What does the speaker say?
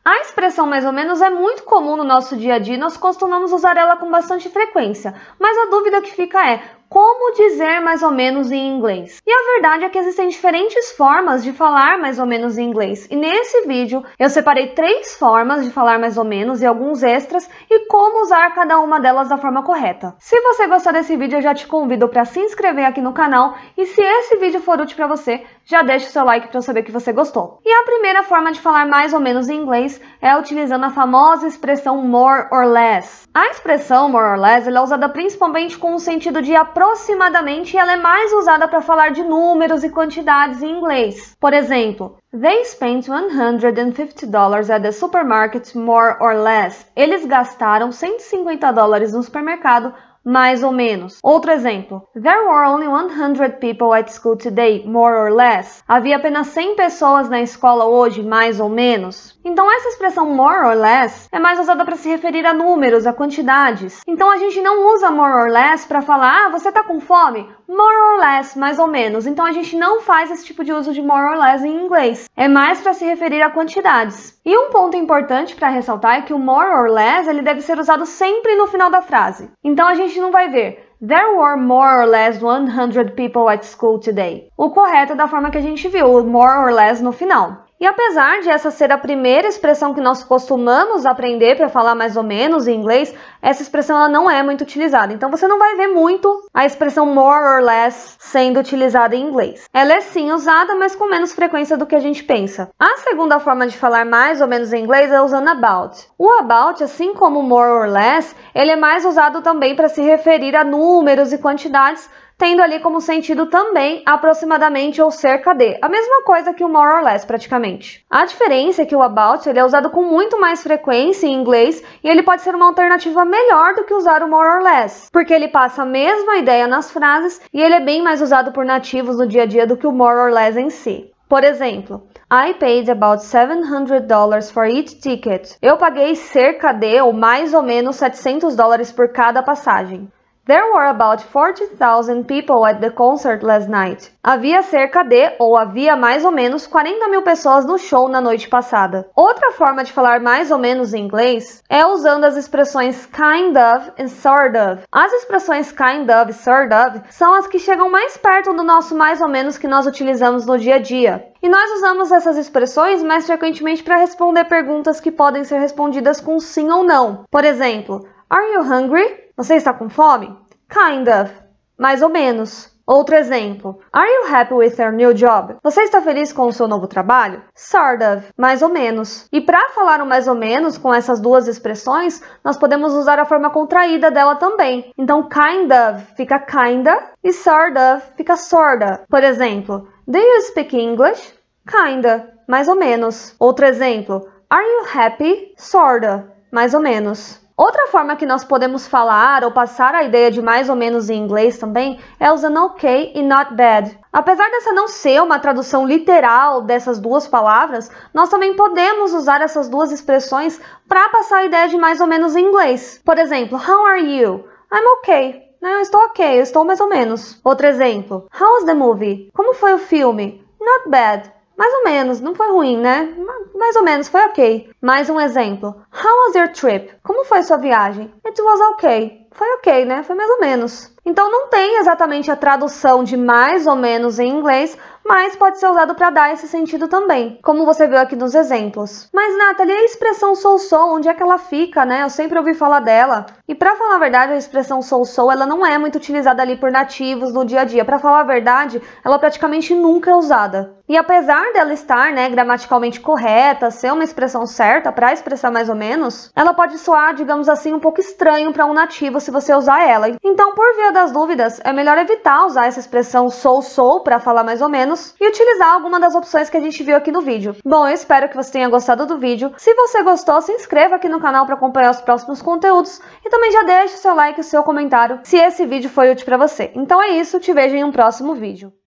A expressão mais ou menos é muito comum no nosso dia a dia e nós costumamos usar ela com bastante frequência, mas a dúvida que fica é: como dizer mais ou menos em inglês? E a verdade é que existem diferentes formas de falar mais ou menos em inglês. E nesse vídeo eu separei 3 formas de falar mais ou menos e alguns extras e como usar cada uma delas da forma correta. Se você gostar desse vídeo, eu já te convido para se inscrever aqui no canal e se esse vídeo for útil para você, já deixa o seu like para eu saber que você gostou. E a primeira forma de falar mais ou menos em inglês é utilizando a famosa expressão more or less. A expressão more or less ela é usada principalmente com o sentido de aproximadamente, e ela é mais usada para falar de números e quantidades em inglês. Por exemplo, they spent $150 at the supermarket more or less. Eles gastaram $150 no supermercado, mais ou menos. Outro exemplo. There were only 100 people at school today, more or less. Havia apenas 100 pessoas na escola hoje, mais ou menos. Então essa expressão more or less é mais usada para se referir a números, a quantidades. Então a gente não usa more or less para falar, ah, você tá com fome? More or less, mais ou menos. Então a gente não faz esse tipo de uso de more or less em inglês. É mais para se referir a quantidades. E um ponto importante para ressaltar é que o more or less ele deve ser usado sempre no final da frase. Então a gente não vai ver There were more or less 100 people at school today. O correto é da forma que a gente viu, o more or less no final. E apesar de essa ser a primeira expressão que nós costumamos aprender para falar mais ou menos em inglês, essa expressão ela não é muito utilizada. Então você não vai ver muito a expressão more or less sendo utilizada em inglês. Ela é sim usada, mas com menos frequência do que a gente pensa. A segunda forma de falar mais ou menos em inglês é usando about. O about, assim como more or less, ele é mais usado também para se referir a números e quantidades, tendo ali como sentido também aproximadamente ou cerca de. A mesma coisa que o more or less, praticamente. A diferença é que o about ele é usado com muito mais frequência em inglês e ele pode ser uma alternativa melhor do que usar o more or less, porque ele passa a mesma ideia nas frases e ele é bem mais usado por nativos no dia a dia do que o more or less em si. Por exemplo, I paid about $700 for each ticket. Eu paguei cerca de, ou mais ou menos, $700 por cada passagem. There were about 40,000 people at the concert last night. Havia cerca de, ou havia mais ou menos, 40 mil pessoas no show na noite passada. Outra forma de falar mais ou menos em inglês é usando as expressões kind of e sort of. As expressões kind of e sort of são as que chegam mais perto do nosso mais ou menos que nós utilizamos no dia a dia. E nós usamos essas expressões mais frequentemente para responder perguntas que podem ser respondidas com sim ou não. Por exemplo, Are you hungry? Você está com fome? Kind of. Mais ou menos. Outro exemplo. Are you happy with your new job? Você está feliz com o seu novo trabalho? Sort of. Mais ou menos. E para falar o mais ou menos com essas duas expressões, nós podemos usar a forma contraída dela também. Então, kind of fica kinda e sort of fica sorta. Por exemplo, Do you speak English? Kinda. Mais ou menos. Outro exemplo. Are you happy? Sorta. Mais ou menos. Outra forma que nós podemos falar ou passar a ideia de mais ou menos em inglês também é usando ok e not bad. Apesar dessa não ser uma tradução literal dessas duas palavras, nós também podemos usar essas duas expressões para passar a ideia de mais ou menos em inglês. Por exemplo, How are you? I'm okay. Eu estou ok, eu estou mais ou menos. Outro exemplo, How was the movie? Como foi o filme? Not bad. Mais ou menos, não foi ruim, né? Mais ou menos, foi ok. Mais um exemplo. How was your trip? Como foi sua viagem? It was okay. Foi ok, né? Foi mais ou menos. Então não tem exatamente a tradução de mais ou menos em inglês, mas pode ser usado para dar esse sentido também, como você viu aqui nos exemplos. Mas, Nathalie, a expressão so-so, onde é que ela fica, né? Eu sempre ouvi falar dela. E para falar a verdade, a expressão so-so, ela não é muito utilizada ali por nativos no dia a dia. Para falar a verdade, ela praticamente nunca é usada. E apesar dela estar, né, gramaticalmente correta, ser uma expressão certa para expressar mais ou menos, ela pode soar, digamos assim, um pouco estranho para um nativo se você usar ela. Então, por via das dúvidas, é melhor evitar usar essa expressão so-so para falar mais ou menos e utilizar alguma das opções que a gente viu aqui no vídeo. Bom, eu espero que você tenha gostado do vídeo. Se você gostou, se inscreva aqui no canal para acompanhar os próximos conteúdos e também já deixe o seu like e o seu comentário se esse vídeo foi útil para você. Então é isso, te vejo em um próximo vídeo.